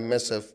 MSF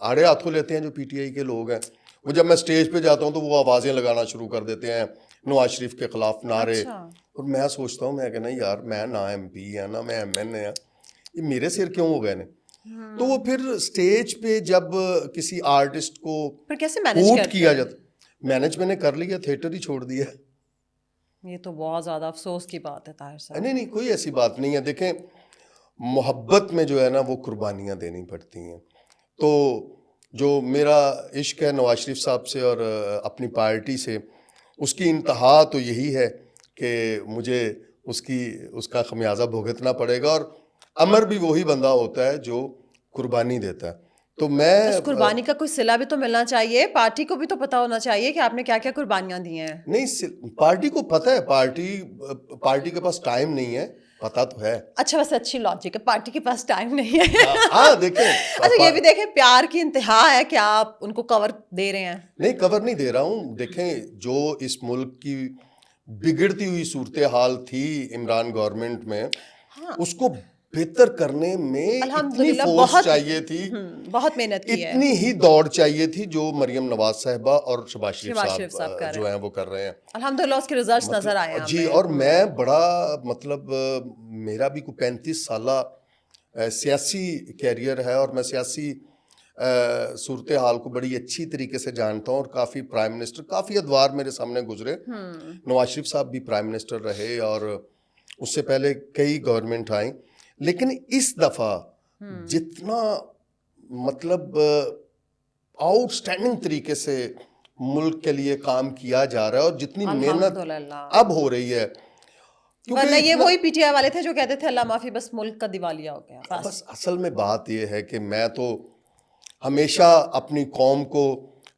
آڑے ہاتھوں لیتے ہیں جو پی ٹی آئی کے لوگ ہیں. وہ جب میں اسٹیج پہ جاتا ہوں تو وہ آوازیں لگانا شروع کر دیتے ہیں نواز شریف کے خلاف نعرے. اور میں سوچتا ہوں میں کہ نہیں یار میں نہ ایم پی ہے نہ میں ایم این اے, یہ میرے سر کیوں ہو گئے نے. تو وہ پھر اسٹیج پہ جب کسی آرٹسٹ کو کوٹ کیا جاتا, مینج میں نے کر لیا, تھیٹر ہی چھوڑ دیا. یہ تو بہت زیادہ افسوس کی بات ہے طاہر صاحب. نہیں کوئی ایسی بات نہیں ہے. دیکھیں محبت میں جو ہے نا وہ قربانیاں دینی پڑتی ہیں. تو جو میرا عشق ہے نواز شریف صاحب سے اور اپنی پارٹی سے, اس کی انتہا تو یہی ہے کہ مجھے اس کا خمیازہ بھگتنا پڑے گا. اور امر بھی وہی بندہ ہوتا ہے جو قربانی دیتا ہے. تو میں اس قربانی کا کوئی صلہ بھی تو ملنا چاہیے, پارٹی کو بھی تو پتا ہونا چاہیے کہ آپ نے کیا کیا قربانیاں دی ہیں. نہیں پارٹی کو پتہ ہے, پارٹی کے پاس ٹائم نہیں ہے, پتا تو ہے. اچھا ویسے اچھی لاجک ہے, پارٹی کے پاس ٹائم نہیں ہے. ہاں دیکھیں اچھا یہ بھی دیکھیں پیار کی انتہا ہے, کیا آپ ان کو کور دے رہے ہیں؟ نہیں کور نہیں دے رہا ہوں. دیکھیں جو اس ملک کی بگڑتی ہوئی صورتحال تھی عمران گورنمنٹ میں, اس کو بہتر کرنے میں اتنی فورس چاہیے تھی, بہت محنت کی ہے, اتنی ہی دوڑ چاہیے تھی جو مریم نواز صاحبہ اور شہباز شریف صاحب جو ہیں وہ کر رہے ہیں. الحمدللہ اس کے ریزلٹس نظر آئے ہیں جی. اور میں بڑا مطلب میرا بھی کوئی 35 سالہ سیاسی کیریئر ہے اور میں سیاسی صورتحال کو بڑی اچھی طریقے سے جانتا ہوں. اور کافی پرائم منسٹر, کافی ادوار میرے سامنے گزرے. نواز شریف صاحب بھی پرائم منسٹر رہے اور اس سے پہلے کئی گورنمنٹ آئیں. لیکن اس دفعہ جتنا مطلب آؤٹ اسٹینڈنگ طریقے سے ملک کے لیے کام کیا جا رہا ہے اور جتنی محنت اب ہو رہی ہے, ورنہ یہ وہی پی ٹی آئی والے تھے جو کہتے تھے اللہ معافی بس ملک کا دیوالیہ ہو گیا. بس اصل میں بات یہ ہے کہ میں تو ہمیشہ اپنی قوم کو,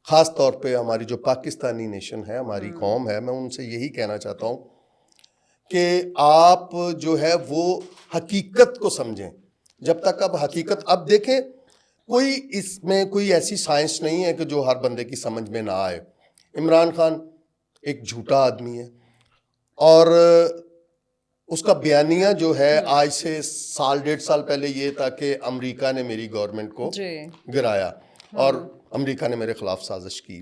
خاص طور پہ ہماری جو پاکستانی نیشن ہے, ہماری قوم ہے, میں ان سے یہی کہنا چاہتا ہوں کہ آپ جو ہے وہ حقیقت کو سمجھیں. جب تک اب حقیقت, اب دیکھیں کوئی اس میں کوئی ایسی سائنس نہیں ہے کہ جو ہر بندے کی سمجھ میں نہ آئے. عمران خان ایک جھوٹا آدمی ہے اور اس کا بیانیہ جو ہے آج سے 1.5 سال پہلے یہ تھا کہ امریکہ نے میری گورنمنٹ کو گرایا اور امریکہ نے میرے خلاف سازش کی.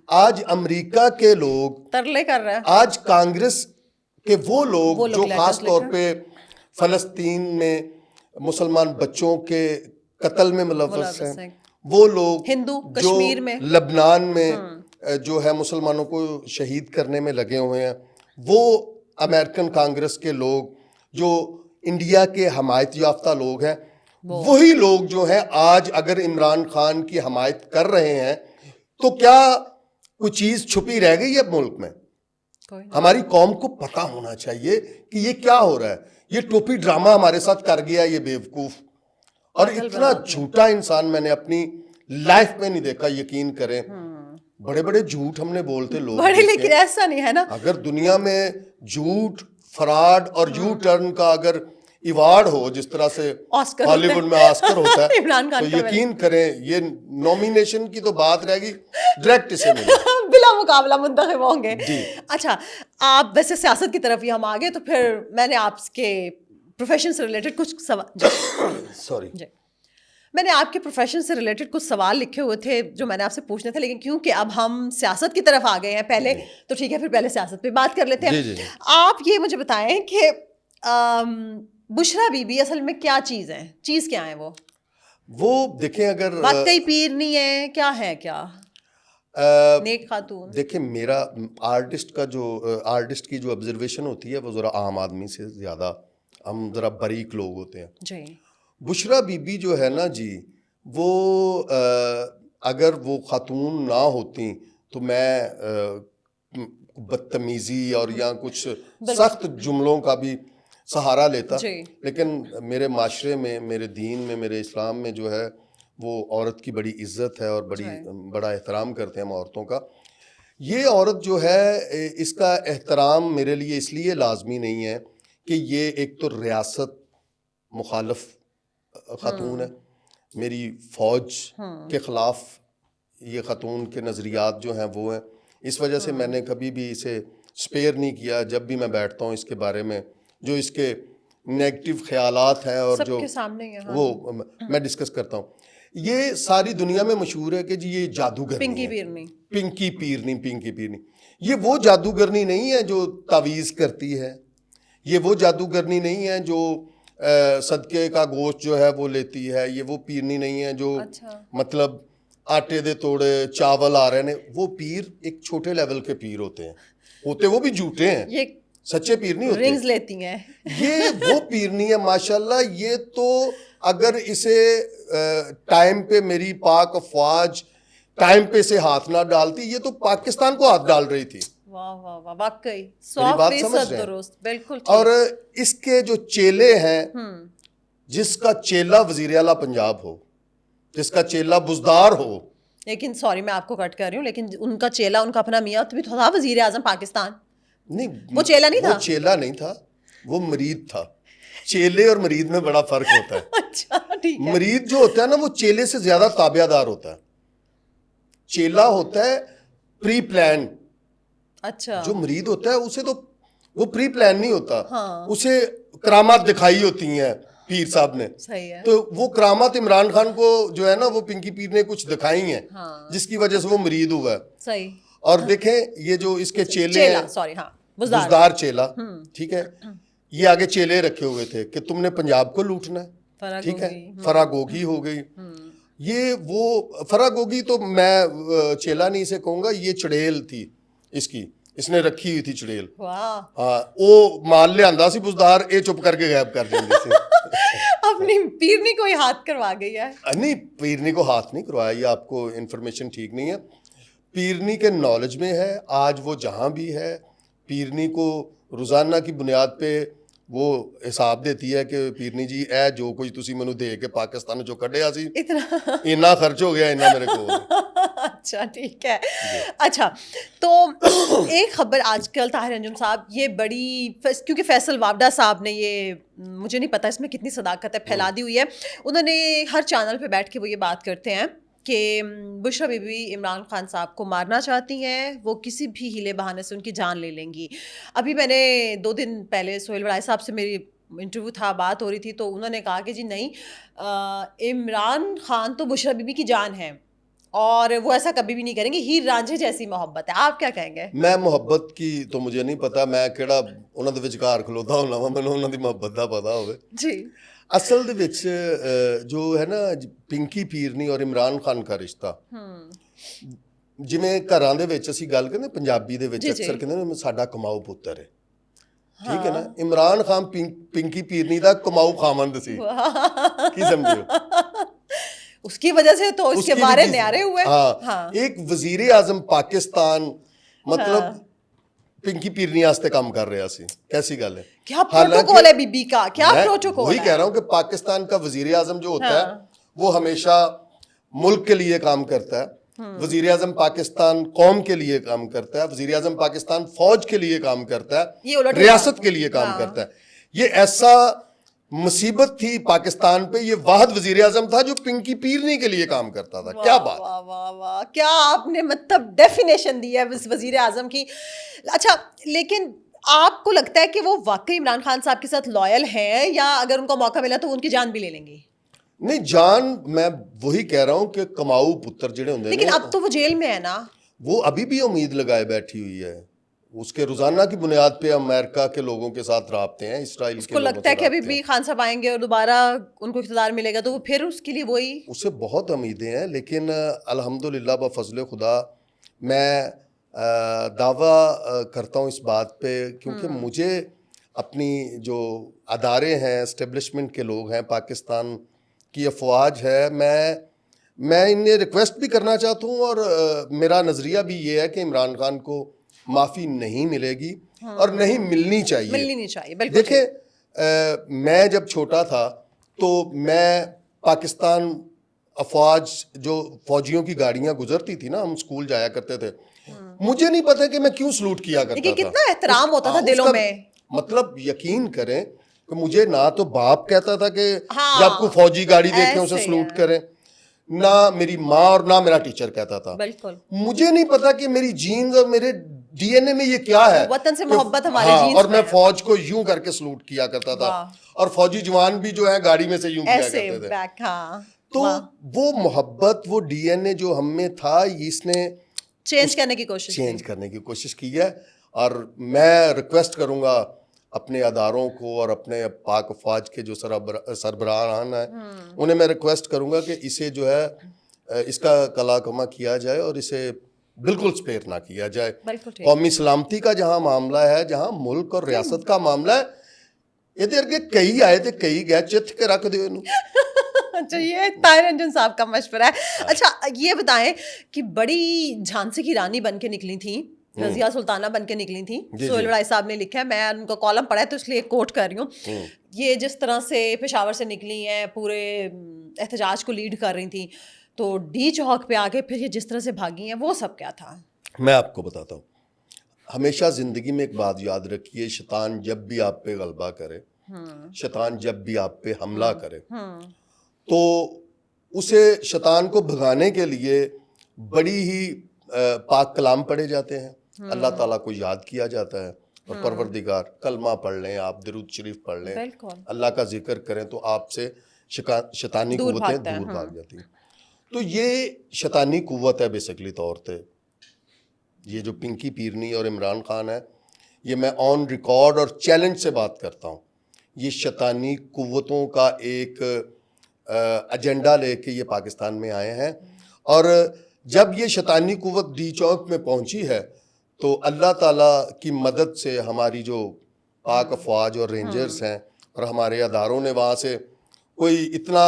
آج امریکہ کے لوگ ترلے کر رہے ہیں, آج کانگریس کے وہ لوگ جو خاص طور پہ فلسطین میں مسلمان بچوں کے قتل میں ملوث ہیں, وہ لوگ ہندو جو کشمیر میں, لبنان میں جو ہے مسلمانوں کو شہید کرنے میں لگے ہوئے ہیں, وہ امریکن کانگریس کے لوگ جو انڈیا کے حمایت یافتہ لوگ ہیں, وہی لوگ جو ہیں آج اگر عمران خان کی حمایت کر رہے ہیں تو کیا کوئی چیز چھپی رہ گئی ہے ملک میں؟ ہماری قوم کو پتہ ہونا چاہیے کہ یہ کیا ہو رہا ہے. یہ ٹوپی ڈرامہ ہمارے ساتھ کر گیا یہ بیوقوف, اور اتنا جھوٹا انسان میں نے اپنی لائف میں نہیں دیکھا. یقین کریں بڑے بڑے جھوٹ ہم نے بولتے لوگ بڑے, لیکن ایسا نہیں ہے نا. اگر دنیا میں جھوٹ, فراڈ اور یو ٹرن کا اگر ایوارڈ ہو جس طرح سے ہالی ووڈ میں آسکر ہوتا ہے تو یقین کریں یہ نومینیشن کی تو بات رہے گی, ڈائریکٹ اسے ملے بلا مقابلہ منتخب ہوں گے. اچھا آپ ویسے سیاست کی طرف ہی ہم آگے, تو پھر میں نے آپ کے پروفیشن سے ریلیٹڈ کچھ سوال میں نے آپ کے پروفیشن سے ریلیٹڈ کچھ سوال لکھے ہوئے تھے جو میں نے آپ سے پوچھنے تھے, لیکن کیونکہ اب ہم سیاست کی طرف آ گئے ہیں پہلے, تو ٹھیک ہے پھر پہلے سیاست پہ بات کر لیتے ہیں. آپ یہ مجھے بتائیں کہ بشرا بی بی اصل میں کیا چیز ہے, چیز کیا ہے وہ دیکھیں اگر واقعی پیر نہیں ہے, کیا ہے, کیا نیک خاتون؟ دیکھیں میرا آرٹسٹ کی جو آبزرویشن ہوتی ہے وہ ذرا عام آدمی سے زیادہ ہم ذرا باریک لوگ ہوتے ہیں. جی بشرا بی بی جو ہے نا جی, وہ اگر وہ خاتون نہ ہوتی تو میں بدتمیزی اور یا کچھ سخت جملوں کا بھی سہارا لیتا. لیکن میرے معاشرے میں, میرے دین میں, میرے اسلام میں جو ہے وہ عورت کی بڑی عزت ہے اور بڑا احترام کرتے ہیں ہم عورتوں کا. یہ عورت جو ہے اس کا احترام میرے لیے اس لیے لازمی نہیں ہے کہ یہ ایک تو ریاست مخالف خاتون ہے, میری فوج کے خلاف یہ خاتون کے نظریات جو ہیں وہ ہیں. اس وجہ سے میں نے کبھی بھی اسے سپیئر نہیں کیا. جب بھی میں بیٹھتا ہوں اس کے بارے میں جو اس کے نیگیٹو خیالات ہیں اور جو وہ میں ڈسکس کرتا ہوں. یہ ساری دنیا میں مشہور ہے کہ جی یہ جادوگرنی پنکی ہے، پیرنی، پنکی پیرنی. یہ وہ جادوگرنی نہیں ہے جو تعویذ کرتی ہے، یہ وہ جادوگرنی نہیں ہے جو صدقے کا گوشت جو ہے وہ لیتی ہے، یہ وہ پیرنی نہیں ہے جو اچھا مطلب آٹے دے توڑے چاول آ رہے ہیں. وہ پیر ایک چھوٹے لیول کے پیر ہوتے وہ بھی جھوٹے ہیں، یہ سچے پیر نہیں ہوتے. رنگز لیتی ہیں. یہ وہ پیرنی ہے ماشاءاللہ. یہ تو اگر اسے ٹائم پہ میری پاک افواج ٹائم پہ سے ہاتھ نہ ڈالتی، یہ تو پاکستان کو ہاتھ ڈال رہی تھی. واہ واہ واہ، واقعی میری بات سمجھ 100% رہے ہیں؟ درست، بالکل. اور اس کے جو چیلے ہیں، جس کا چیلا وزیر اعلیٰ پنجاب ہو، جس کا چیلا بزدار ہو. لیکن سوری میں آپ کو کٹ کر رہی ہوں، لیکن ان کا چیلا، ان کا اپنا میاں بھی تو تھا وزیر اعظم پاکستان. نہیں وہ چیلا نہیں تھا؟ وہ چیلا نہیں تھا، وہ مرید تھا. چیلے اور مرید میں بڑا فرق ہوتا ہے. اچھا ٹھیک ہے. مرید جو ہوتا ہے نا وہ چیلے سے زیادہ تابع دار ہوتا ہے. چیلا ہوتا ہے پری پلان. اچھا جو مرید ہوتا ہے اسے تو وہ پری پلان نہیں ہوتا، ہاں اسے کرامات دکھائی ہوتی ہیں پیر صاحب نے. صحیح ہے. تو وہ کرامات عمران خان کو جو ہے نا وہ پنکی پیر نے کچھ دکھائی ہیں، ہاں جس کی وجہ سے وہ مرید ہوا ہے. صحیح. اور دیکھیں یہ جو اس کے چیلے ہیں، چیلا، سوری ہاں بزدار. بزدار چیلا، ٹھیک ہے، یہ آگے چیلے رکھے ہوئے تھے کہ تم نے پنجاب کو لوٹنا ہے، ٹھیک ہے. فراگوگی ہو گئی. یہ وہ فراگوگی تو میں چیلا نہیں اسے کہوں گا، یہ چڑیل تھی اس کی، اس نے رکھی ہوئی تھی چڑیل. واہ. ہاں وہ مال لے آندا سی بزدار، اے چپ کر کے غائب کر دیندے سی. اپنی پیرنی کو ہی ہاتھ کروا گئی ہے. نہیں پیرنی کو ہاتھ نہیں کروایا، یہ آپ کو انفارمیشن ٹھیک نہیں ہے. پیرنی کے نالج میں ہے، آج وہ جہاں بھی ہے پیرنی کو روزانہ کی بنیاد پہ وہ حساب دیتی ہے کہ پیرنی جی اے جو کوئی تسی مینوں دے کے پاکستان جو کڈیا سی اتنا خرچ ہو گیا، اتنا میرے کو. اچھا ٹھیک ہے. اچھا تو ایک خبر آج کل طاہر انجم صاحب، یہ بڑی کیونکہ فیصل وابڈا صاحب نے یہ مجھے نہیں پتا اس میں کتنی صداقت ہے پھیلا دی ہوئی ہے، انہوں نے ہر چینل پہ بیٹھ کے وہ یہ بات کرتے ہیں کہ بشرا بی بی عمران خان صاحب کو مارنا چاہتی ہیں، وہ کسی بھی ہیلے بہانے سے ان کی جان لے لیں گی. ابھی میں نے 2 دن پہلے سہیل وڑائے صاحب سے میری انٹرویو تھا، بات ہو رہی تھی، تو انہوں نے کہا کہ جی نہیں، عمران خان تو بشرا بی بی کی جان ہے اور وہ ایسا کبھی بھی نہیں کریں گے، ہیر رانجھے جیسی محبت ہے. آپ کیا کہیں گے؟ میں محبت کی تو مجھے نہیں پتا، میں کہڑا انہاں دے وچکار کھلوتا ہونا وا، مینوں انہاں دی محبت دا پتا ہوے. جی اصل دے وچ جو ہے نا پنکی پیرنی اور عمران خان کا رشتہ، جویں گھراں دے وچ اسی گل کردے پنجابی دے وچ اکثر کہندے نے ساڈا کماؤ پتر ہے، ٹھیک ہے نا. عمران خان پنکی پیرنی دا کماؤ خاوند سی، کی سمجھو، اس کی وجہ سے تو اس کے بارے نیارے ہوئے. ہاں ایک وزیر اعظم پاکستان مطلب پنکی پیرنی واسطے کام کر رہا سی، کیسی گل ہے. کیا پروٹوکول ہے بی بی کا، کیا میں پروٹوکول وہی ہے. کہہ رہا ہوں کہ پاکستان کا وزیر اعظم جو ہوتا ہے وہ ہمیشہ ملک کے لیے کام کرتا ہے. وزیر اعظم پاکستان قوم کے لیے کام کرتا ہے، وزیر اعظم پاکستان فوج کے لیے کام کرتا ہے، ریاست کے لیے کام کرتا ہے. یہ ایسا مصیبت تھی پاکستان پہ، یہ واحد وزیر اعظم تھا جو پنکی پیرنی کے لیے کام کرتا تھا. کیا بات، واہ واہ واہ، کیا آپ نے مطلب ڈیفینیشن دی ہے اس وزیر اعظم کی. اچھا لیکن آپ کو لگتا ہے کہ وہ واقعی عمران خان صاحب کے ساتھ لائل ہیں، یا اگر ان کو موقع ملا تو وہ ان کی جان بھی لے لیں گی؟ نہیں جان، میں وہی کہہ رہا ہوں کہ کماؤ پتر جڑے ہوندے نے، لیکن اب تو وہ جیل میں ہے نا. وہ ابھی بھی امید لگائے بیٹھی ہوئی ہے. اس کے روزانہ کی بنیاد پہ امریکہ کے لوگوں کے ساتھ رابطے ہیں، اسرائیل کے کو لگتا ہے کہ ابھی بھی خان صاحب آئیں گے اور دوبارہ ان کو اقتدار ملے گا تو وہ پھر اس کے لیے وہی. اسے بہت امیدیں ہیں، لیکن الحمدللہ بفضل خدا میں دعویٰ کرتا ہوں اس بات پہ، کیونکہ مجھے اپنی جو ادارے ہیں، اسٹیبلشمنٹ کے لوگ ہیں، پاکستان کی افواج ہے، میں انہیں ریکویسٹ بھی کرنا چاہتا ہوں، اور میرا نظریہ بھی یہ ہے کہ عمران خان کو معافی نہیں ملے گی اور نہیں ملنی چاہیے. دیکھیں میں جب چھوٹا تھا تو میں پاکستان افواج جو فوجیوں کی گاڑیاں گزرتی تھی نا، ہم اسکول جایا کرتے تھے، مجھے نہیں پتا کہ میں کیوں سلوٹ کیا کرتا تھا. کتنا احترام ہوتا تھا دلوں میں. مطلب یقین کریں کہ مجھے نہ تو باپ کہتا تھا کہ جب کوئی فوجی گاڑی دیکھیں اسے سلوٹ کریں، نہ میری ماں اور نہ میرا ٹیچر کہتا تھا. مجھے نہیں پتا کہ میری جینز اور میرے ڈی این اے میں یہ کیا ہے، وطن سے محبت ہمارے جینز اور میں فوج کو یوں کر کے سلوٹ کیا کرتا تھا، اور فوجی جوان بھی جو ہے گاڑی میں سے یوں کیا کرتے تھے. تو وہ محبت, وہ ڈی این اے جو ہم میں تھا, اس نے چینج کرنے کی کوشش کی ہے. اور میں ریکویسٹ کروں گا اپنے اداروں کو اور اپنے پاک افواج کے جو سربراہان ہیں, انہیں میں ریکویسٹ کروں گا کہ اسے جو ہے اس کا کلا کما کیا جائے اور اسے بالکل سپیر نہ کیا جائے. قومی سلامتی کا جہاں معاملہ ہے, جہاں ملک اور ریاست کا معاملہ ہے, یہ ارگے کئی آئے تھے کئی گئے, چت کے رکھ دیو. اچھا, یہ طاہر انجم صاحب کا مشورہ ہے. اچھا یہ بتائیں کہ بڑی جھانسی کی رانی بن کے نکلی تھیں, رضیہ سلطانہ بن کے نکلی تھیں, سہیل وڑائی صاحب نے لکھا ہے, میں ان کا کالم پڑھا ہے تو اس لیے کوٹ کر رہی ہوں. یہ جس طرح سے پشاور سے نکلی ہیں, پورے احتجاج کو لیڈ کر رہی تھیں, تو ڈی چوک پہ آگے پھر یہ جس طرح سے بھاگی ہیں, وہ سب کیا تھا؟ میں آپ کو بتاتا ہوں. ہمیشہ زندگی میں ایک بات یاد رکھیے, شیطان جب بھی آپ پہ غلبہ کرے, شیطان جب بھی آپ پہ حملہ کرے, تو اسے شیطان کو بھگانے کے لیے بڑی ہی پاک کلام پڑھے جاتے ہیں, اللہ تعالیٰ کو یاد کیا جاتا ہے, اور پروردگار کلمہ پڑھ لیں آپ, درود شریف پڑھ لیں, اللہ کا ذکر کریں تو آپ سے شیطانی قوتیں دور بھاگ جاتی ہیں. تو یہ شیطانی قوت ہے بیسکلی طور پہ. یہ جو پنکی پیرنی اور عمران خان ہے, یہ میں آن ریکارڈ اور چیلنج سے بات کرتا ہوں, یہ شیطانی قوتوں کا ایک ایجنڈا لے کے یہ پاکستان میں آئے ہیں. اور جب یہ شیطانی قوت ڈی چوک میں پہنچی ہے تو اللہ تعالیٰ کی مدد سے ہماری جو پاک افواج اور رینجرز ہیں اور ہمارے اداروں نے وہاں سے کوئی اتنا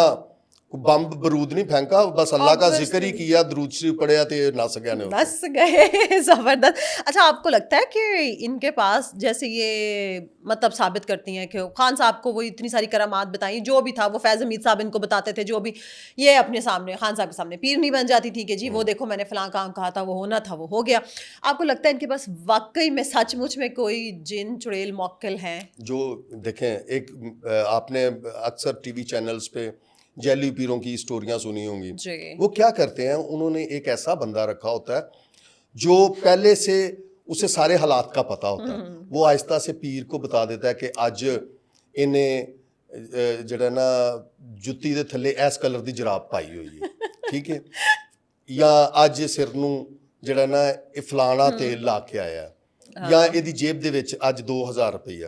بمب برود نہیں پھینکا, بس اللہ کا ذکر ہی کیا, درود شریف پڑھیا تو نس گئے, نس گئے. زبردست. اچھا آپ کو لگتا ہے کہ ان کے پاس, جیسے یہ مطلب ثابت کرتی ہیں کہ خان صاحب کو وہ اتنی ساری کرامات بتائیں, جو بھی تھا وہ فیض حمید صاحب ان کو بتاتے تھے, جو بھی یہ اپنے سامنے خان صاحب کے سامنے پیر نہیں بن جاتی تھی کہ جی وہ دیکھو میں نے فلاں کام کہا تھا, وہ ہونا تھا وہ ہو گیا. آپ کو لگتا ہے ان کے پاس واقعی میں سچ مچ میں کوئی جن چڑیل موکل ہیں؟ جو دیکھیں, ایک آپ نے اکثر ٹی وی چینلز پہ جیلی پیروں کی اسٹوریاں سنی ہوں گی. وہ کیا کرتے ہیں, انہوں نے ایک ایسا بندہ رکھا ہوتا ہے جو پہلے سے اسے سارے حالات کا پتہ ہوتا ہے. وہ آہستہ سے پیر کو بتا دیتا ہے کہ اج انہیں جڑا نا جُتی دے تھلے ایس کلر دی جراب پائی ہوئی ہے, ٹھیک ہے, یا اج سر نو جڑا نا فلانا تیل لا کے آیا ہے, یا ایدی جیب دے وچ اج 2000 روپیہ.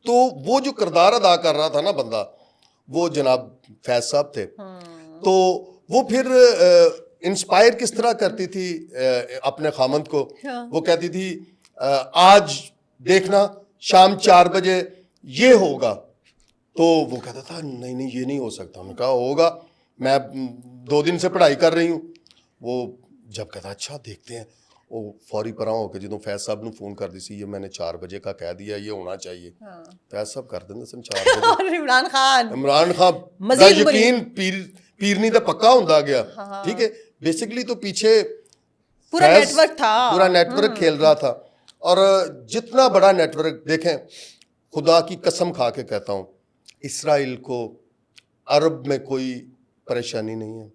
تو وہ جو کردار ادا کر رہا تھا نا بندہ, وہ جناب فیض صاحب تھے. تو وہ پھر انسپائر کس طرح کرتی تھی اپنے خامند کو, وہ کہتی تھی آج دیکھنا شام 4 بجے یہ ہوگا. تو وہ کہتا تھا نہیں نہیں یہ نہیں ہو سکتا. ہم نے کہا ہوگا, میں 2 دن سے پڑھائی کر رہی ہوں. وہ جب کہتا اچھا دیکھتے ہیں, وہ فوری پرا ہو کے جدوں فیض صاحب نے فون کر دی سی, یہ میں نے 4 بجے کا کہہ دیا, یہ ہونا چاہیے. فیض صاحب کر دیں سن 4 بجے. عمران خان دا یقین پیرنی دا پکا ہوندا گیا, ٹھیک ہے. بیسکلی تو پیچھے پورا نیٹ ورک تھا, پورا نیٹ ورک کھیل رہا تھا. اور جتنا بڑا نیٹ ورک دیکھیں, خدا کی قسم کھا کے کہتا ہوں, اسرائیل کو عرب میں کوئی پریشانی نہیں ہے,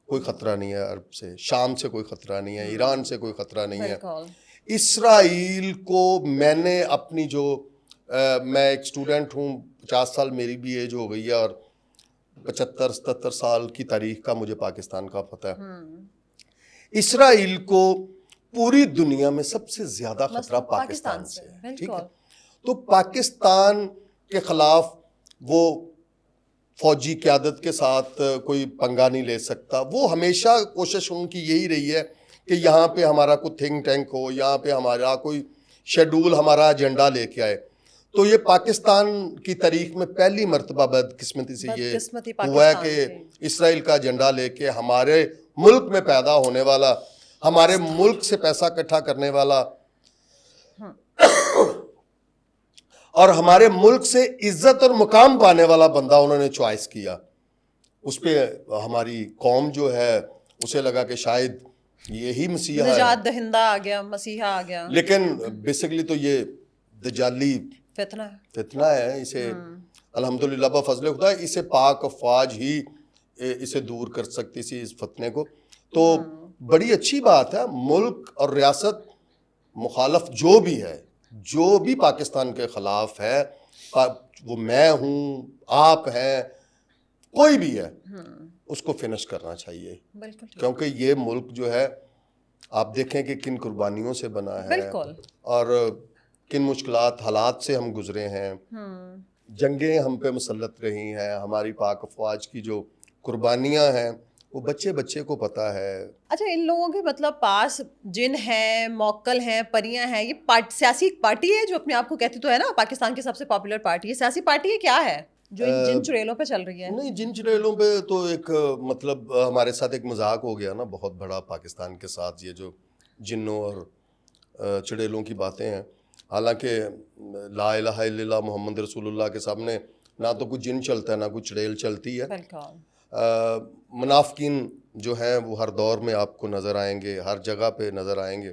کوئی خطرہ نہیں ہے عرب سے, شام سے کوئی خطرہ نہیں ہے, ایران سے کوئی خطرہ نہیں ہے. اسرائیل کو میں نے اپنی جو میں ایک اسٹوڈنٹ ہوں, 50 سال میری بھی ایج ہو گئی ہے, اور 75-77 سال کی تاریخ کا مجھے پاکستان کا پتہ ہے. اسرائیل کو پوری دنیا میں سب سے زیادہ خطرہ پاکستان سے ہے, ٹھیک ہے. تو پاکستان کے خلاف وہ فوجی قیادت کے ساتھ کوئی پنگا نہیں لے سکتا. وہ ہمیشہ کوشش ان کی یہی رہی ہے کہ یہاں پہ ہمارا کوئی تھنک ٹینک ہو, یہاں پہ ہمارا کوئی شیڈول, ہمارا ایجنڈا لے کے آئے. تو یہ پاکستان کی تاریخ میں پہلی مرتبہ بدقسمتی سے یہ ہوا ہے کہ اسرائیل کا ایجنڈا لے کے ہمارے ملک میں پیدا ہونے والا, ہمارے ملک سے پیسہ اکٹھا کرنے والا, اور ہمارے ملک سے عزت اور مقام پانے والا بندہ انہوں نے چوائس کیا. اس پہ ہماری قوم جو ہے اسے لگا کہ شاید یہی مسیحا ہے, نجات دہندہ آ گیا, مسیحا آ گیا. لیکن بیسکلی تو یہ دجالی فتنہ ہے. اسے الحمدللہ بفضل خدا اسے پاک افواج ہی اسے دور کر سکتی تھی اس فتنے کو. تو بڑی اچھی بات ہے, ملک اور ریاست مخالف جو بھی ہے, جو بھی پاکستان کے خلاف ہے, وہ میں ہوں, آپ ہیں, کوئی بھی ہے, اس کو فنش کرنا چاہیے. بالکل, کیونکہ یہ ملک جو ہے آپ دیکھیں کہ کن قربانیوں سے بنا ہے بالکل, اور کن مشکلات حالات سے ہم گزرے ہیں. جنگیں ہم پہ مسلط رہی ہیں, ہماری پاک افواج کی جو قربانیاں ہیں وہ بچے بچے کو پتہ ہے. اچھا, ان لوگوں کے مطلب پاس جن ہیں, موکل ہیں, پریاں ہیں, یہ سیاسی پارٹی ہے جو اپنے آپ کو کہتی تو ہے نا پاکستان کی سب سے پاپولر پارٹی ہے, سیاسی پارٹی ہے کیا ہے جو جن چڑیلوں پہ چل رہی ہے؟ نہیں, جن چڑیلوں پہ تو ایک مطلب ہمارے ساتھ ایک مذاق ہو گیا نا بہت بڑا پاکستان کے ساتھ, یہ جو جنوں اور چڑیلوں کی باتیں ہیں. حالانکہ لا الہ الا اللہ محمد رسول اللہ کے سامنے نہ تو کوئی جن چلتا ہے نہ کوئی چڑیل چلتی ہے. منافقین جو ہیں وہ ہر دور میں آپ کو نظر آئیں گے, ہر جگہ پہ نظر آئیں گے.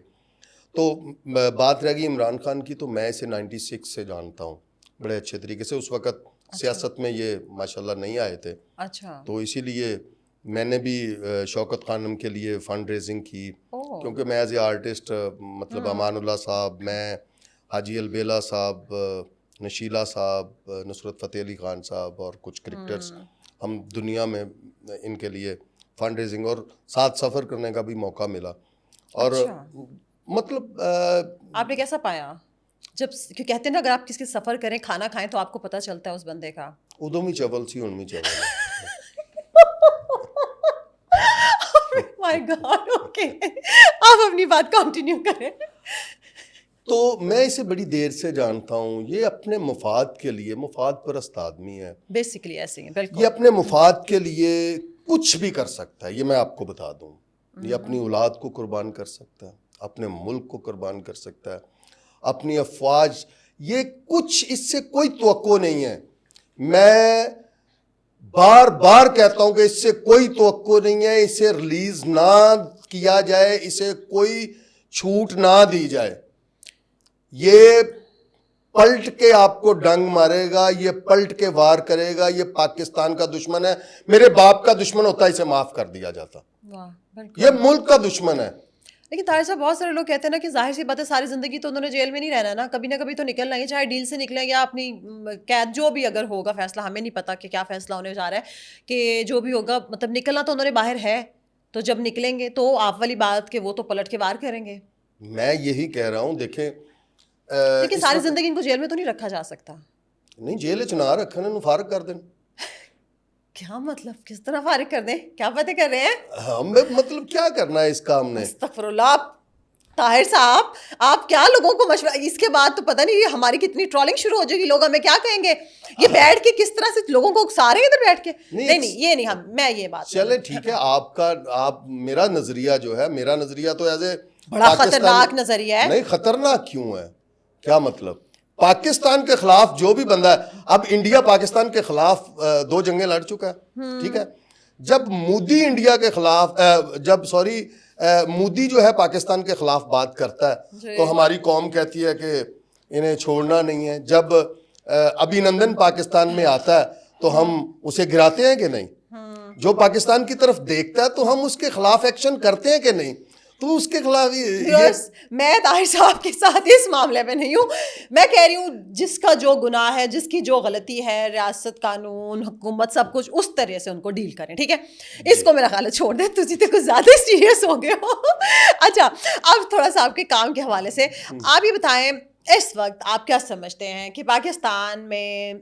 تو بات رہ گئی عمران خان کی, تو میں اسے 96 سے جانتا ہوں بڑے اچھے طریقے سے. اس وقت سیاست میں یہ ماشاءاللہ نہیں آئے تھے. اچھا, تو اسی لیے میں نے بھی شوکت خانم کے لیے فنڈ ریزنگ کی, کیونکہ میں ایز اے آرٹسٹ مطلب امان اللہ صاحب, میں حاجی البیلا صاحب, نشیلہ صاحب, نصرت فتح علی خان صاحب اور کچھ کرکٹرز, ہم دنیا میں ان کے لیے فنڈ ریزنگ اور ساتھ سفر کرنے کا بھی موقع ملا. اور مطلب آپ نے کیسا پایا جب کہ کہتے ہیں نا اگر آپ کسی کے سفر کریں, کھانا کھائیں تو آپ کو پتہ چلتا ہے اس بندے کا؟ ادو میں چول سی ہن میں چول. مائی گاڈ, اوکے, آپ اپنی بات کنٹینیو کریں. تو میں اسے بڑی دیر سے جانتا ہوں. یہ اپنے مفاد کے لیے, مفاد پرست آدمی ہے بیسیکلی, ایسے ہی بالکل. یہ اپنے مفاد کے لیے کچھ بھی کر سکتا ہے, یہ میں آپ کو بتا دوں. یہ اپنی اولاد کو قربان کر سکتا ہے, اپنے ملک کو قربان کر سکتا ہے, اپنی افواج, یہ کچھ اس سے کوئی توقع نہیں ہے. میں بار بار کہتا ہوں کہ اس سے کوئی توقع نہیں ہے, اسے ریلیز نہ کیا جائے, اسے کوئی چھوٹ نہ دی جائے. یہ پلٹ کے آپ کو ڈنگ مارے گا, یہ پلٹ کے وار کرے گا. یہ پاکستان کا دشمن ہے. میرے باپ کا دشمن ہوتا اسے معاف کر دیا جاتا. یہ ملک کا دشمن ہے. لیکن طاہر صاحب, بہت سارے لوگ کہتے ہیں نا کہ ظاہر سی بات ہے ساری زندگی تو انہوں نے جیل میں نہیں رہنا نا, کبھی نہ کبھی تو نکلنا ہی, چاہے ڈیل سے نکلیں یا اپنی قید, جو بھی اگر ہوگا فیصلہ, ہمیں نہیں پتا کہ کیا فیصلہ ہونے جا رہا ہے, کہ جو بھی ہوگا مطلب نکلنا تو انہوں نے باہر ہے. تو جب نکلیں گے تو آپ والی بات کہ وہ تو پلٹ کے وار کریں گے. میں یہی کہہ رہا ہوں, دیکھیں لیکن ساری زندگی ان کو جیل میں تو نہیں رکھا جا سکتا. نہیں, جیل چ نہ رکھن, فارغ کر دیں. کیا مطلب, کس طرح فارغ کر دیں, کیا باتیں کر رہے ہیں؟ ہمیں مطلب کیا کرنا ہے اس کام نے؟ استغفر اللہ. طاہر صاحب, آپ کیا لوگوں کو مشورہ, اس کے بعد تو پتہ نہیں ہماری کتنی ٹرولنگ شروع ہو جائے گی, لوگ ہمیں کیا کہیں گے, یہ بیٹھ کے کس طرح سے لوگوں کو اکسا رہے ہیں ادھر بیٹھ کے. نہیں یہ نہیں, میں یہ بات, چلے ٹھیک ہے, آپ میرا نظریہ جو ہے, میرا نظریہ تو ایز اے بڑا خطرناک نظریہ ہے. نہیں, خطرناک کیوں ہے, کیا مطلب؟ پاکستان کے خلاف جو بھی بندہ ہے, اب انڈیا پاکستان کے خلاف 2 جنگیں لڑ چکا ہے, ٹھیک ہے. جب مودی انڈیا کے خلاف, مودی جو ہے پاکستان کے خلاف بات کرتا ہے تو ہماری قوم کہتی ہے کہ انہیں چھوڑنا نہیں ہے. جب ابھینندن پاکستان میں آتا ہے تو ہم اسے گراتے ہیں کہ نہیں؟ جو پاکستان کی طرف دیکھتا ہے تو ہم اس کے خلاف ایکشن کرتے ہیں کہ نہیں؟ تو اس کے خلاف میں طاہر صاحب کے ساتھ اس معاملے میں نہیں ہوں. میں کہہ رہی ہوں جس کا جو گناہ ہے, جس کی جو غلطی ہے, ریاست, قانون, حکومت, سب کچھ اس طرح سے ان کو ڈیل کریں, ٹھیک ہے. اس کو میرا خیال ہے چھوڑ دیں, تجھے تو کچھ زیادہ سیریس ہو گئے ہو. اچھا, اب تھوڑا سا آپ کے کام کے حوالے سے آپ یہ بتائیں, اس وقت آپ کیا سمجھتے ہیں کہ پاکستان میں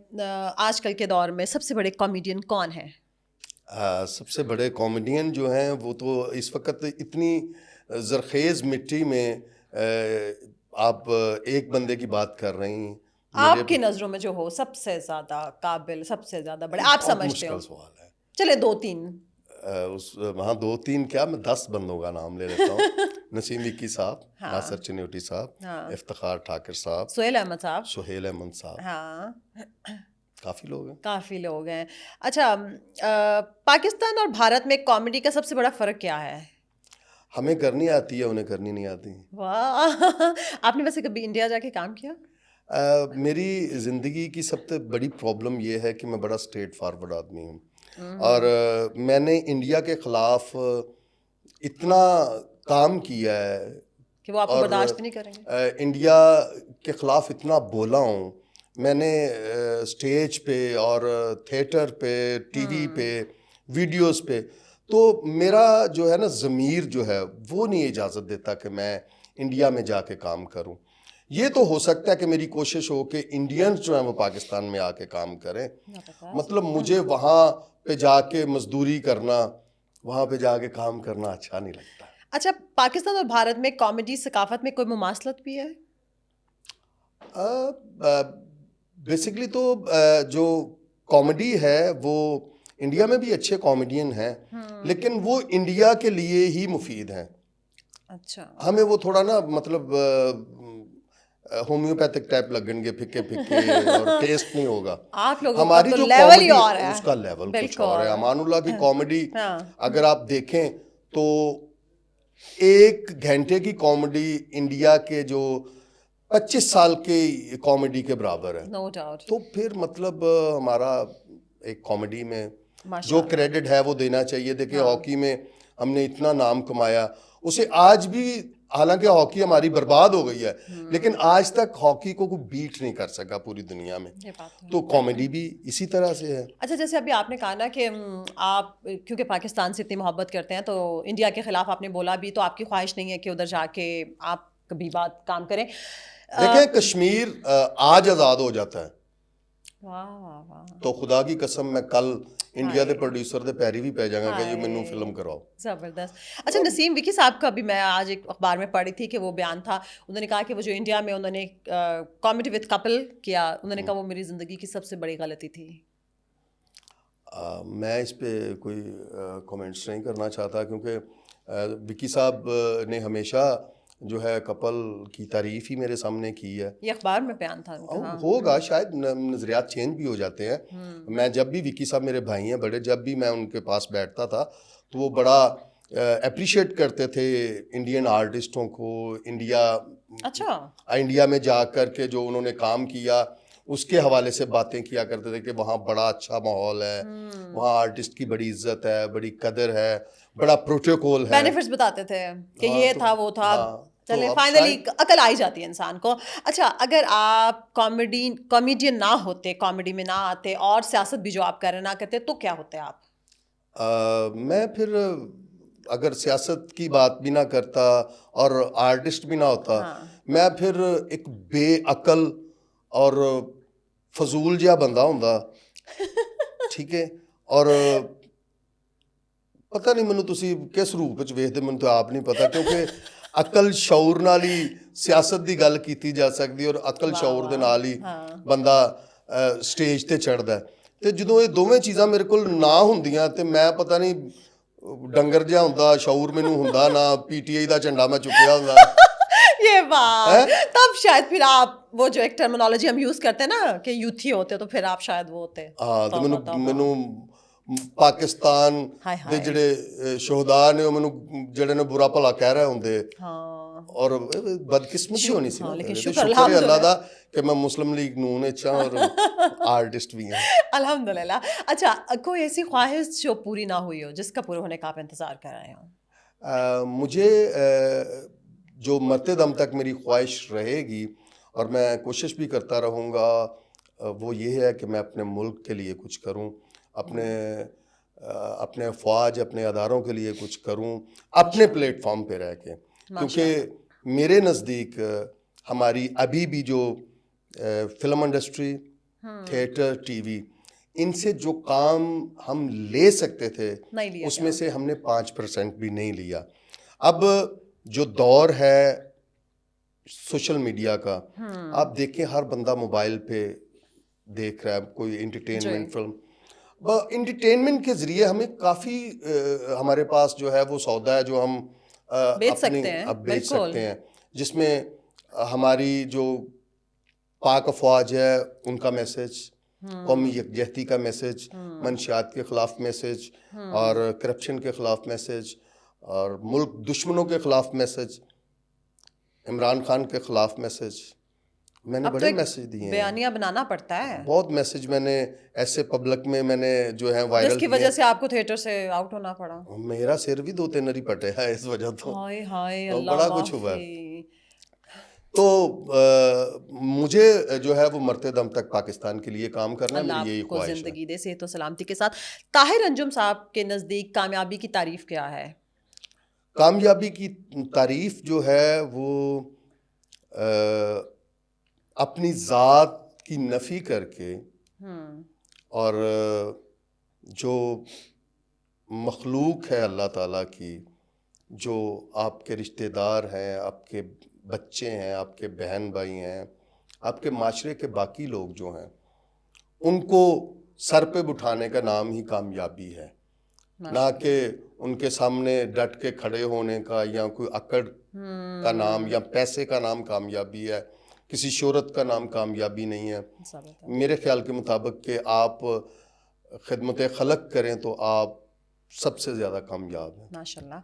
آج کل کے دور میں سب سے بڑے کامیڈین کون ہیں؟ سب سے بڑے کامیڈین جو ہیں وہ تو اس وقت اتنی زرخیز مٹی میں, آپ ایک بندے کی بات کر رہی ہیں, آپ کی نظروں میں جو ہو سب سے زیادہ قابل, سب سے زیادہ بڑے آپ سمجھتے ہو؟ مشکل سوال ہے. چلے 2-3 وہاں 2-3 کیا, میں 10 بندوں کا نام لے لیتا ہوں. نسیم وکی صاحب, ناصر چنوٹی صاحب, افتخار ٹھاکر صاحب, سہیل احمد صاحب, ہاں کافی لوگ ہیں. اچھا, پاکستان اور بھارت میں کامیڈی کا سب سے بڑا فرق کیا ہے؟ ہمیں کرنی آتی ہے, انہیں کرنی نہیں آتی. واہ, آپ نے ویسے کبھی انڈیا جا کے کام کیا؟ میری زندگی کی سب سے بڑی پرابلم یہ ہے کہ میں بڑا اسٹریٹ فارورڈ آدمی ہوں, اور میں نے انڈیا کے خلاف اتنا کام کیا ہے کہ وہ آپ کو برداشت نہیں کریں گے. انڈیا کے خلاف اتنا بولا ہوں میں نے, اسٹیج پہ اور تھیٹر پہ, ٹی وی پہ, ویڈیوز پہ. تو میرا جو ہے نا ضمیر جو ہے وہ نہیں اجازت دیتا کہ میں انڈیا میں جا کے کام کروں. یہ تو ہو سکتا ہے کہ میری کوشش ہو کہ انڈینز جو ہیں وہ پاکستان میں آ کے کام کریں, مطلب مجھے وہاں پہ جا کے مزدوری کرنا, وہاں پہ جا کے کام کرنا اچھا نہیں لگتا. اچھا, پاکستان اور بھارت میں کامیڈی ثقافت میں کوئی مماثلت بھی ہے؟ بیسکلی تو جو کامیڈی ہے وہ انڈیا میں بھی اچھے کامیڈین ہیں, لیکن وہ انڈیا کے لیے ہی مفید ہیں. اچھا, ہمیں وہ تھوڑا نا مطلب ہومیوپیتھک ٹائپ لگیں گے, پھکے پھکے, اور ٹیسٹ نہیں ہوگا. آپ لوگوں ہماری کا تو جو لیول ہی کامیڈی اور ہے, اس کا لیول کچھ اور ہے. امان اللہ کی کامیڈی اگر آپ دیکھیں تو 1 گھنٹے کی کامیڈی انڈیا کے جو 25 سال کے کامیڈی کے برابر ہے. No doubt. تو پھر مطلب ہمارا ایک کامیڈی میں جو کریڈٹ ہے وہ دینا چاہیے. دیکھیں ہاکی میں ہم نے اتنا نام کمایا, اسے آج بھی, حالانکہ ہاکی ہماری برباد ہو گئی ہے, لیکن آج تک ہاکی کو کوئی بیٹ نہیں کر سکا پوری دنیا میں. تو کامیڈی بھی اسی طرح سے ہے. اچھا, جیسے ابھی آپ نے کہا نا کہ آپ کیونکہ پاکستان سے اتنی محبت کرتے ہیں تو انڈیا کے خلاف آپ نے بولا بھی, تو آپ کی خواہش نہیں ہے کہ ادھر جا کے آپ کبھی بات کام کریں؟ دیکھیں کشمیر آج آزاد ہو جاتا ہے تو خدا کی قسم میں کل انڈیا دے پروڈیوسر دے پیری بھی پہ جاؤں گا کہ یہ مینوں فلم کراؤ. زبردست. اچھا, نسیم وکی صاحب کا بھی میں آج ایک اخبار میں پڑھی تھی کہ وہ بیان تھا, انہوں نے کہا کہ وہ جو انڈیا میں انہوں نے کامیڈی وتھ کپل کیا, انہوں نے کہا وہ میری زندگی کی سب سے بڑی غلطی تھی. میں اس پہ کوئی کومنٹس نہیں کرنا چاہتا, کیونکہ وکی صاحب نے ہمیشہ جو ہے کپل کی تعریف ہی میرے سامنے کی ہے. یہ اخبار میں بیان تھا. ہوگا شاید, نظریات چینج بھی ہو جاتے ہیں. میں جب بھی وکی صاحب میرے بھائی ہیں بڑے, جب بھی میں ان کے پاس بیٹھتا تھا تو وہ بڑا اپریشیٹ کرتے تھے انڈین آرٹسٹوں کو. انڈیا میں جا کر کے جو انہوں نے کام کیا اس کے حوالے سے باتیں کیا کرتے تھے کہ وہاں بڑا اچھا ماحول ہے, وہاں آرٹسٹ کی بڑی عزت ہے, بڑی قدر ہے, بڑا پروٹوکول ہے. بینیفٹس بتاتے تھے کہ یہ تھا وہ تھا. چلے فائنلی عقل آئی جاتی ہے انسان کو. اچھا, اگر آپ کامیڈین نہ ہوتے, کامیڈی میں نہ آتے, اور سیاست بھی جو آپ کر رہے نہ کرتے, تو کیا ہوتے آپ؟ میں پھر اگر سیاست کی بات بھی نہ کرتا اور آرٹسٹ بھی نہ ہوتا, میں پھر ایک بے عقل اور فضول جہا بندہ ہوندا, ٹھیک ہے. اور پتہ نہیں مینوں تسی کس روپ وچ ویکھدے, مینوں تو آپ نہیں پتا, کیونکہ عقل شعور نال ہی سیاست دی گل کیتی جا سکدی, اور عقل شعور دے نال ہی بندہ سٹیج تے چڑھدا ہے. تے جدوں یہ دوویں چیزاں میرے کول نہ ہوندیاں تے میں پتہ نہیں ڈنگر جہا ہوندا, شعور مینوں ہوندا نہ, پی ٹی آئی دا جھنڈا میں چکیا ہوندا. یہ بات تب شاید پھر آپ وہ جو ایک ٹرمینالوجی ہم یوز کرتے ہیں نا کہ یوتھی ہوتے, تو پھر آپ شاید وہ ہوتے. ہاں, تو مینوں پاکستان دے جڑے شہداء نے مینوں جڑے نے برا بھلا کہہ رہے ہوندے, اور بدقسمتی ہونی سی نا. لیکن شکر ہے اللہ دا کہ میں مسلم لیگ نون وچ ہاں اور آرٹسٹ بھی ہیں, الحمدللہ. اچھا, کوئی ایسی خواہش جو پوری نہ ہوئی ہو, جس کا پورے ہونے کا آپ انتظار کر رہے ہوں؟ مجھے جو مرتے دم تک میری خواہش رہے گی اور میں کوشش بھی کرتا رہوں گا, وہ یہ ہے کہ میں اپنے ملک کے لیے کچھ کروں, اپنے افواج, اپنے اداروں کے لیے کچھ کروں, اپنے پلیٹ فارم پہ رہ کے. کیونکہ میرے نزدیک ہماری ابھی بھی جو film industry, theatre, T V, ان سے جو کام ہم لے سکتے تھے اس میں سے ہم نے 5% بھی نہیں لیا. اب جو دور ہے سوشل میڈیا کا, آپ دیکھیں ہر بندہ موبائل پہ دیکھ رہا ہے کوئی انٹرٹینمنٹ فلم. انٹرٹینمنٹ کے ذریعے ہمیں کافی ہمارے پاس جو ہے وہ سودا ہے جو ہم بیچ سکتے ہیں, جس میں ہماری جو پاک افواج ہے ان کا میسج, قومی یکجہتی کا میسج, منشیات کے خلاف میسج, اور کرپشن کے خلاف میسج, اور ملک دشمنوں کے خلاف میسج, عمران خان کے خلاف میسج. میں نے بڑے میسج دیے ہیں, بیانیہ بنانا پڑتا ہے, بہت میسج میں نے ایسے پبلک میں نے جو ہے وائرل, جس کی وجہ سے آپ کو تھیٹر سے آؤٹ ہونا پڑا. میرا سر بھی 2-3 ہی پٹے ہے اس وجہ, تو ہائے ہائے بڑا کچھ ہوا ہے. تو مجھے جو ہے وہ مرتے دم تک پاکستان کے لیے کام کرنا ہے، اللہ میری یہی آپ کو خواہش ہے. زندگی دے صحت و سلامتی کے ساتھ. طاہر انجم صاحب کے نزدیک کامیابی کی تعریف کیا ہے؟ کامیابی کی تعریف جو ہے وہ اپنی ذات کی نفی کر کے اور جو مخلوق ہے اللہ تعالیٰ کی، جو آپ کے رشتہ دار ہیں، آپ کے بچے ہیں، آپ کے بہن بھائی ہیں، آپ کے معاشرے کے باقی لوگ جو ہیں، ان کو سر پہ بٹھانے کا نام ہی کامیابی ہے، نہ کہ ان کے سامنے ڈٹ کے کھڑے ہونے کا یا کوئی اکڑ کا نام یا پیسے کا نام کامیابی ہے، کسی شہرت کا نام کامیابی نہیں ہے. میرے خیال کے مطابق کہ آپ خدمت خلق کریں تو آپ سب سے زیادہ کامیاب ہیں. ماشاءاللہ.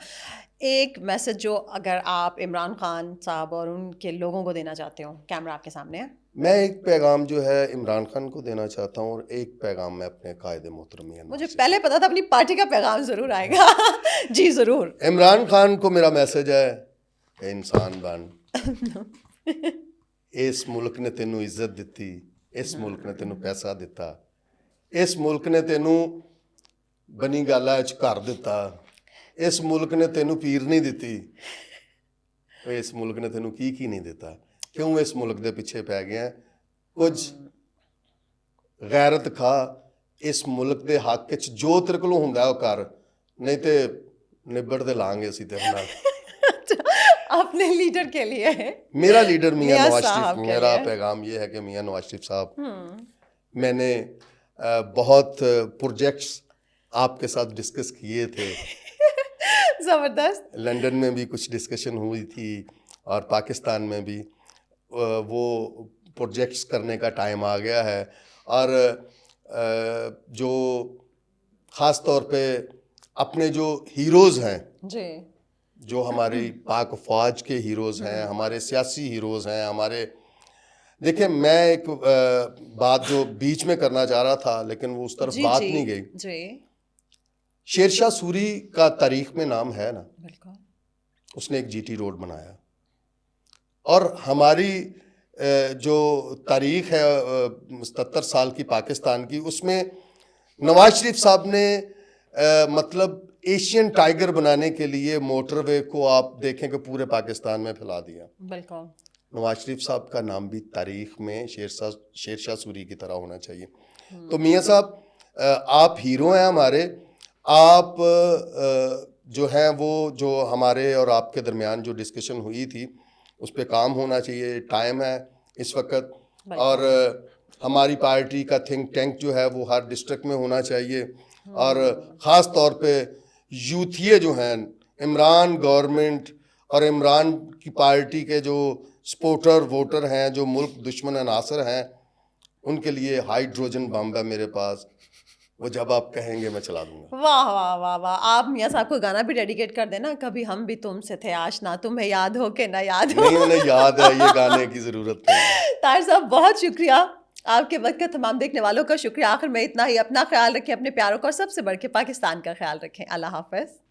ایک میسج جو اگر آپ عمران خان صاحب اور ان کے لوگوں کو دینا چاہتے ہو، کیمرہ آپ کے سامنے ہے. میں ایک پیغام جو ہے عمران خان کو دینا چاہتا ہوں اور ایک پیغام میں اپنے قائد محترم مجھے پہلے پتا تھا اپنی پارٹی کا پیغام ضرور آئے گا. جی ضرور. عمران خان کو میرا میسج ہے کہ انسان بن. اس ملک نے تینوں عزت دیتی، اس ملک نے تینوں پیسہ دیتا، اس ملک نے تینوں بنی گالا گھر دیتا، اس ملک نے تینوں پیر نہیں دیتی، اس ملک نے تینوں کی نہیں دیتا. کیوں اس ملک دے پیچھے پی گیا؟ کچھ غیرت کھا، اس ملک دے حق وچ جو تیرے کولوں ہوندا ہے وہ کر، نہیں تے نبڑ دے لان گے اسی تیرے نال. اپنے لیڈر کے لیے میرا لیڈر میاں نواز صاحب شریف. کے میرا لیے پیغام یہ ہے کہ میاں نواز شریف صاحب، میں نے بہت پروجیکٹس آپ کے ساتھ ڈسکس کیے تھے. زبردست. لنڈن میں بھی کچھ ڈسکشن ہوئی تھی اور پاکستان میں بھی. وہ پروجیکٹس کرنے کا ٹائم آ گیا ہے اور جو خاص طور پہ اپنے جو ہیروز ہیں، جی، جو ہماری پاک فوج کے ہیروز ہیں، ہمارے سیاسی ہیروز ہیں، ہمارے دیکھیں میں ایک بات جو بیچ میں کرنا چاہ رہا تھا لیکن وہ اس طرف بات نہیں گئی. جی، شیر شاہ سوری کا تاریخ میں نام ہے نا، بالکل. اس نے ایک جی ٹی روڈ بنایا. اور ہماری جو تاریخ ہے 77 سال کی پاکستان کی، اس میں نواز شریف صاحب نے مطلب ایشین ٹائیگر بنانے کے لیے موٹر وے کو آپ دیکھیں کہ پورے پاکستان میں پھیلا دیا. بالکل. نواز شریف صاحب کا نام بھی تاریخ میں شیر شاہ سوری کی طرح ہونا چاہیے. تو میاں صاحب آپ ہیرو ہیں ہمارے. آپ جو ہیں وہ جو ہمارے اور آپ کے درمیان جو ڈسکشن ہوئی تھی اس پہ کام ہونا چاہیے. ٹائم ہے اس وقت، اور ہماری پارٹی کا تھنک ٹینک جو ہے وہ ہر ڈسٹرکٹ میں ہونا چاہیے. اور خاص طور پہ یوتھیے جو ہیں، عمران گورنمنٹ اور عمران کی پارٹی کے جو سپورٹر ووٹر ہیں، جو ملک دشمن عناصر ہیں، ان کے لیے ہائیڈروجن بم ہے میرے پاس. وہ جب آپ کہیں گے میں چلا دوں گا. واہ واہ واہ واہ. آپ میاں صاحب کو گانا بھی ڈیڈیکیٹ کر دینا، کبھی ہم بھی تم سے تھے آشنا، تمہیں یاد ہو کہ نہ یاد ہو. نہیں، انہیں یاد ہے، یہ گانے کی ضرورت نہیں. طاہر صاحب بہت شکریہ آپ کے وقت کا. تمام دیکھنے والوں کا شکریہ. آخر میں اتنا ہی. اپنا خیال رکھیں، اپنے پیاروں کا، اور سب سے بڑھ کے پاکستان کا خیال رکھیں. اللہ حافظ.